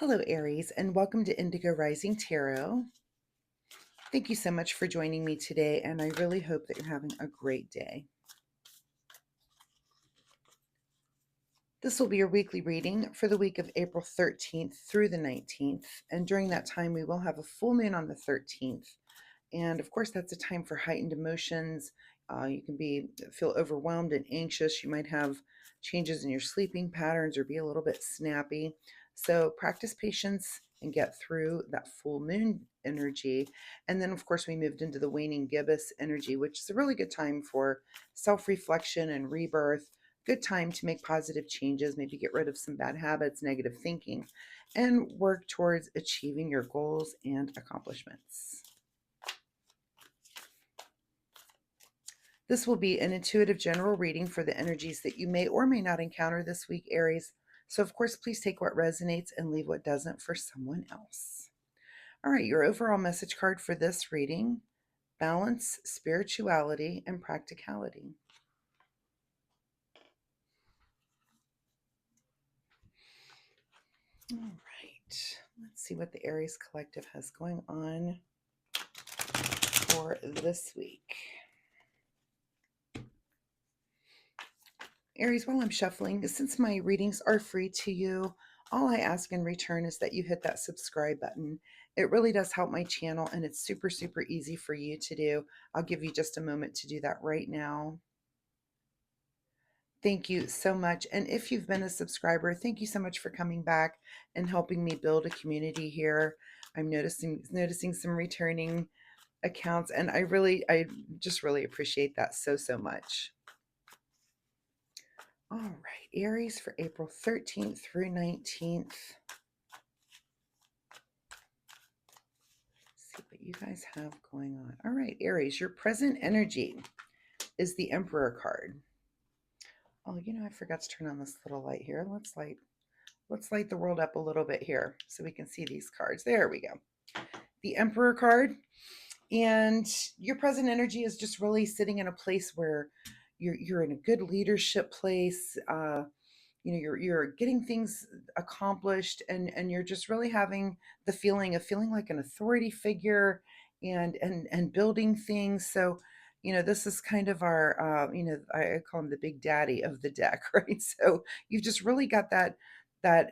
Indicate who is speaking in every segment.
Speaker 1: Hello, Aries, and welcome to Indigo Rising Tarot. Thank you so much for joining me today, and I really hope that you're having a great day. This will be your weekly reading for the week of April 13th through the 19th, and during that time, we will have a full moon on the 13th. And of course, that's a time for heightened emotions. You can feel overwhelmed and anxious. You might have changes in your sleeping patterns or be a little bit snappy. So practice patience and get through that full moon energy. And then, of course, we moved into the waning gibbous energy, which is a really good time for self-reflection and rebirth. Good time to make positive changes, maybe get rid of some bad habits, negative thinking, and work towards achieving your goals and accomplishments. This will be an intuitive general reading for the energies that you may or may not encounter this week, Aries. So, of course, please take what resonates and leave what doesn't for someone else. All right, your overall message card for this reading: balance, spirituality, and practicality. All right, let's see what the Aries Collective has going on for this week. Aries, while I'm shuffling, since my readings are free to you, all I ask in return is that you hit that subscribe button. It really does help my channel, and it's super, super easy for you to do. I'll give you just a moment to do that right now. Thank you so much. And if you've been a subscriber, thank you so much for coming back and helping me build a community here. I'm noticing some returning accounts, and I just really appreciate that so much. All right, Aries for April 13th through 19th. Let's see what you guys have going on. All right, Aries, your present energy is the Emperor card. Oh, I forgot to turn on this little light here. Let's light the world up a little bit here so we can see these cards. There we go. The Emperor card. And your present energy is just really sitting in a place where you're in a good leadership place. You're getting things accomplished, and you're just really having the feeling like an authority figure, and building things. So this is kind of our I call him the big daddy of the deck, right? So you've just really got that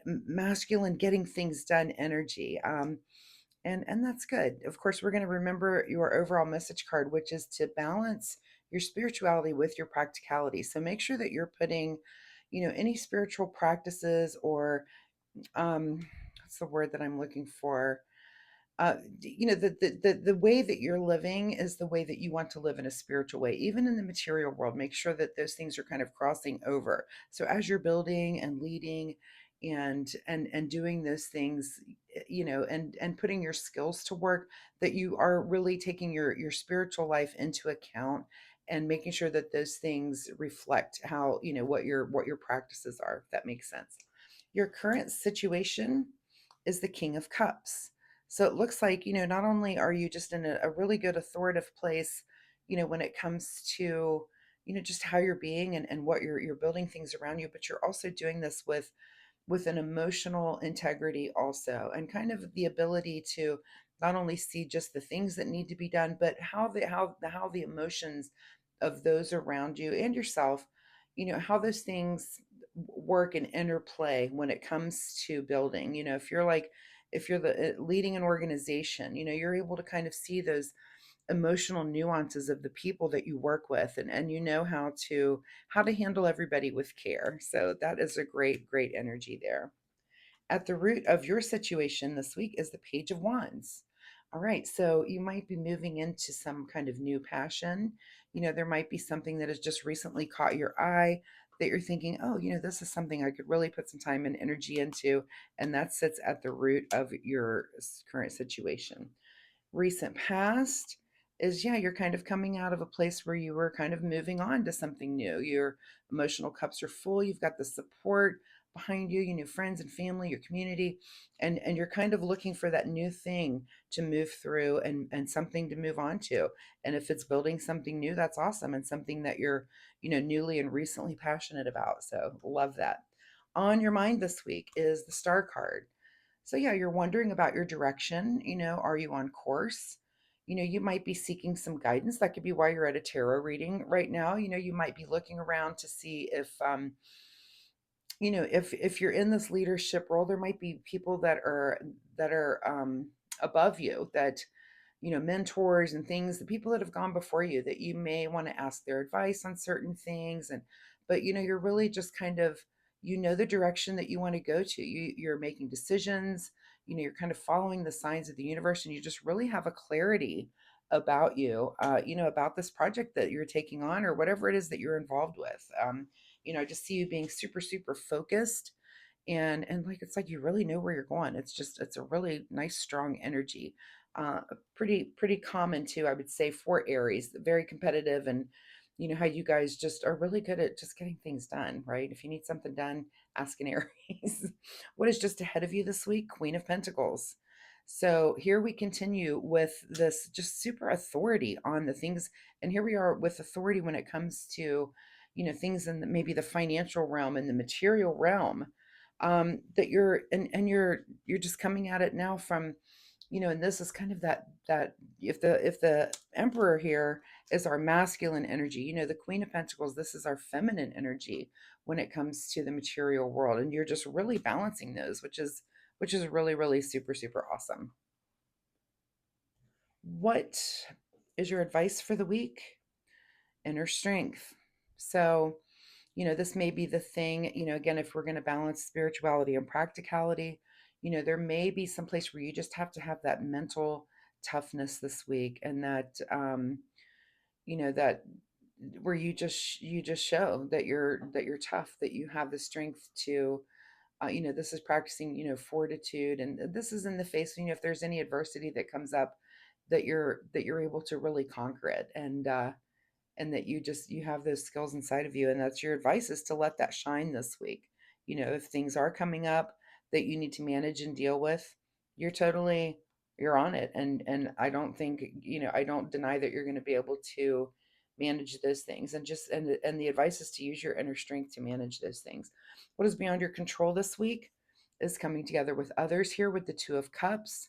Speaker 1: masculine getting things done energy. And that's good. Of course, we're going to remember your overall message card, which is to balance your spirituality with your practicality. So make sure that you're putting any spiritual practices, or what's the word that I'm looking for? The way that you're living is the way that you want to live in a spiritual way, even in the material world. Make sure that those things are kind of crossing over. So as you're building and leading and doing those things, and putting your skills to work, that you are really taking your spiritual life into account and making sure that those things reflect how what your practices are, if that makes sense. Your current situation is the King of Cups. So it looks like, not only are you just in a really good authoritative place, when it comes to, just how you're being and what you're building things around you, but you're also doing this with an emotional integrity also, and kind of the ability to not only see just the things that need to be done, but how the emotions of those around you and yourself, how those things work and interplay when it comes to building. If you're leading an organization, you're able to kind of see those emotional nuances of the people that you work with, and how to handle everybody with care. So that is a great energy there. At the root of your situation this week is the Page of Wands. All right, so you might be moving into some kind of new passion. There might be something that has just recently caught your eye that you're thinking, oh, this is something I could really put some time and energy into, and that sits at the root of your current situation. Recent past is, yeah, you're kind of coming out of a place where you were kind of moving on to something new. Your emotional cups are full. You've got the support behind you, friends and family, your community, and you're kind of looking for that new thing to move through, and something to move on to. And if it's building something new, that's awesome, and something that you're newly and recently passionate about. So love that. On your mind this week is the Star card. So yeah, you're wondering about your direction. Are you on course? You might be seeking some guidance. That could be why you're at a tarot reading right now. You might be looking around to see if you're in this leadership role, there might be people that are above you, that mentors and things, the people that have gone before you, that you may want to ask their advice on certain things. And but you're really just kind of, the direction that you want to go to. You're making decisions. You're kind of following the signs of the universe, and you just really have a clarity about about this project that you're taking on, or whatever it is that you're involved with. I just see you being super super focused, and like it's like you really know where you're going. It's a really nice strong energy. Pretty common too, I would say, for Aries. Very competitive, and how you guys just are really good at just getting things done, right? If you need something done, ask an Aries. What is just ahead of you this week? Queen of Pentacles. So here we continue with this just super authority on the things, and here we are with authority when it comes to things in maybe the financial realm and the material realm, that you're just coming at it now from, and this is kind of that if the emperor here is our masculine energy, the Queen of Pentacles, this is our feminine energy when it comes to the material world, and you're just really balancing those, which is really really super super awesome. What is your advice for the week? Inner strength. So this may be the thing, again, if we're going to balance spirituality and practicality, there may be some place where you just have to have that mental toughness this week, and that where you just show that you're tough, that you have the strength to, this is practicing, fortitude, and this is in the face, if there's any adversity that comes up, that you're able to really conquer it, and that you have those skills inside of you, and that's your advice, is to let that shine this week. If things are coming up that you need to manage and deal with, you're totally, you're on it, and I don't deny that you're going to be able to manage those things, and the advice is to use your inner strength to manage those things. What is beyond your control this week is coming together with others here with the Two of Cups.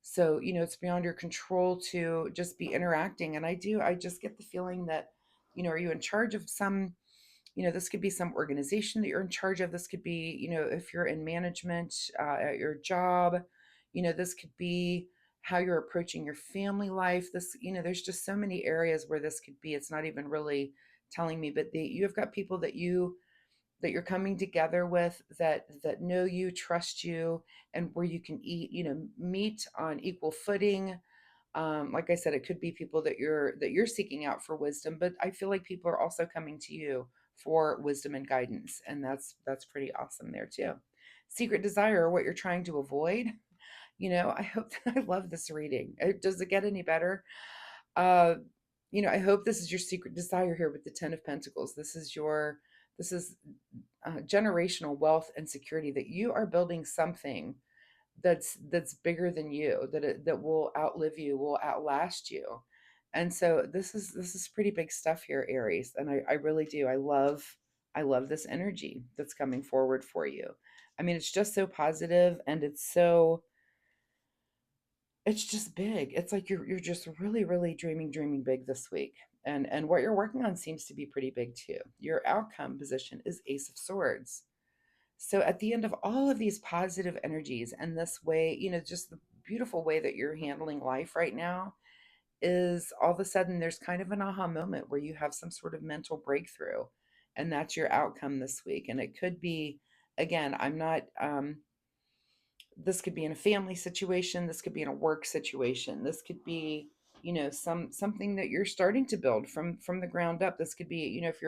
Speaker 1: So it's beyond your control to just be interacting, and I just get the feeling that, are you in charge of some, this could be some organization that you're in charge of. This could be, if you're in management, at your job, this could be how you're approaching your family life. This, there's just so many areas where this could be. It's not even really telling me, but you've got people that you're coming together with, that know you, trust you, and where you can meet on equal footing. Like I said, it could be people that you're seeking out for wisdom, but I feel like people are also coming to you for wisdom and guidance, and that's pretty awesome there too. Secret desire, what you're trying to avoid. I hope I love this reading. Does it get any better? uh I hope this is your secret desire here with the Ten of Pentacles. This is generational wealth and security, that you are building something that's bigger than you, that will outlive you, will outlast you. And so this is pretty big stuff here, Aries, and I really do. I love this energy that's coming forward for you. I mean, it's just so positive, and it's just big. It's like you're just really really dreaming big this week. And what you're working on seems to be pretty big too. Your outcome position is Ace of Swords. So at the end of all of these positive energies, and this way, just the beautiful way that you're handling life right now, is all of a sudden there's kind of an aha moment where you have some sort of mental breakthrough, and that's your outcome this week. And it could be, again, I'm not this could be in a family situation, this could be in a work situation, this could be, something that you're starting to build from the ground up. This could be, if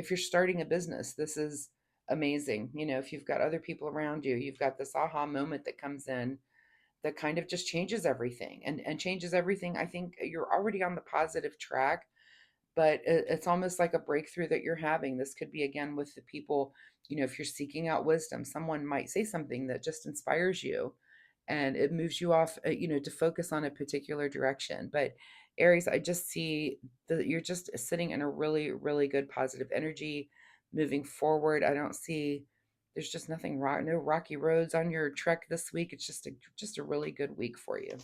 Speaker 1: you're starting a business, this is amazing. If you've got other people around you, you've got this aha moment that comes in, that kind of just changes everything, and changes everything. I think you're already on the positive track, but it's almost like a breakthrough that you're having. This could be, again, with the people, if you're seeking out wisdom, someone might say something that just inspires you, and it moves you off, to focus on a particular direction. But Aries, I just see that you're just sitting in a really really good positive energy moving forward. I don't see There's just nothing no rocky roads on your trek this week. It's just a really good week for you.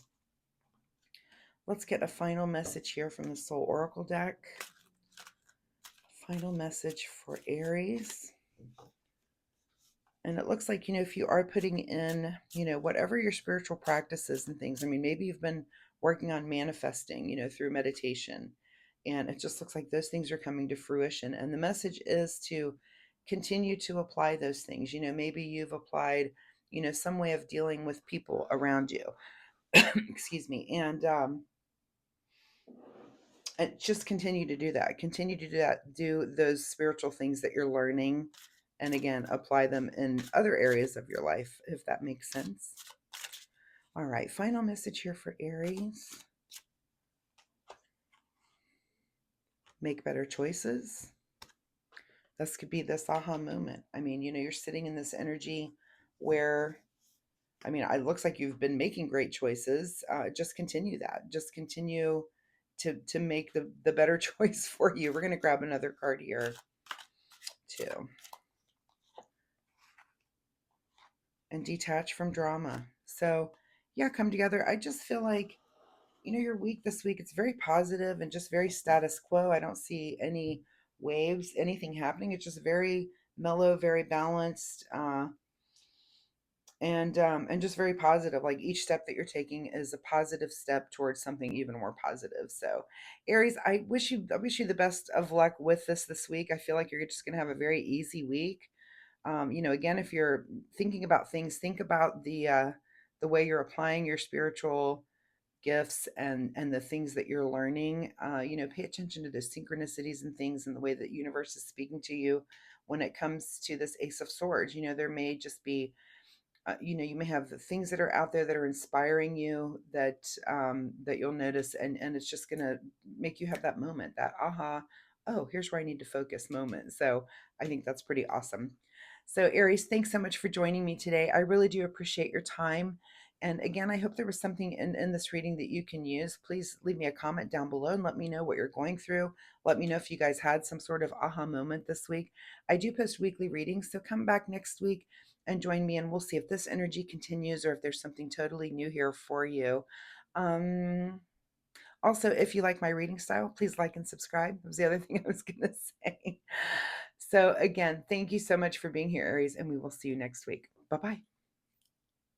Speaker 1: Let's get a final message here from the Soul Oracle deck. Final message for Aries. And it looks like, if you are putting in, whatever your spiritual practices and things, I mean, maybe you've been working on manifesting, through meditation. And it just looks like those things are coming to fruition. And the message is to continue to apply those things. Maybe you've applied, some way of dealing with people around you. Excuse me. And just continue to do that. Continue to do that. Do those spiritual things that you're learning. And again, apply them in other areas of your life, if that makes sense. All right, final message here for Aries. Make better choices. This could be this aha moment. I mean, you're sitting in this energy where, I mean, it looks like you've been making great choices. Just continue that. Just continue to make the better choice for you. We're going to grab another card here, too. And detach from drama. So, yeah, come together. I just feel like, your week this week, it's very positive and just very status quo. I don't see any waves, anything happening. It's just very mellow, very balanced, and just very positive. Like each step that you're taking is a positive step towards something even more positive. So, Aries, I wish you the best of luck with this week. I feel like you're just gonna have a very easy week. Again, if you're thinking about things, think about the way you're applying your spiritual gifts and the things that you're learning. Pay attention to the synchronicities and things and the way that the universe is speaking to you when it comes to this Ace of Swords. There may just be you may have the things that are out there that are inspiring you that you'll notice, and it's just gonna make you have that moment, that aha, oh, here's where I need to focus moment. So I think that's pretty awesome. So Aries, thanks so much for joining me today. I really do appreciate your time. And again, I hope there was something in this reading that you can use. Please leave me a comment down below and let me know what you're going through. Let me know if you guys had some sort of aha moment this week. I do post weekly readings, so come back next week and join me, and we'll see if this energy continues or if there's something totally new here for you. Um, Also, if you like my reading style, please like and subscribe. That was the other thing I was going to say. So, again, thank you so much for being here, Aries, and we will see you next week. Bye bye.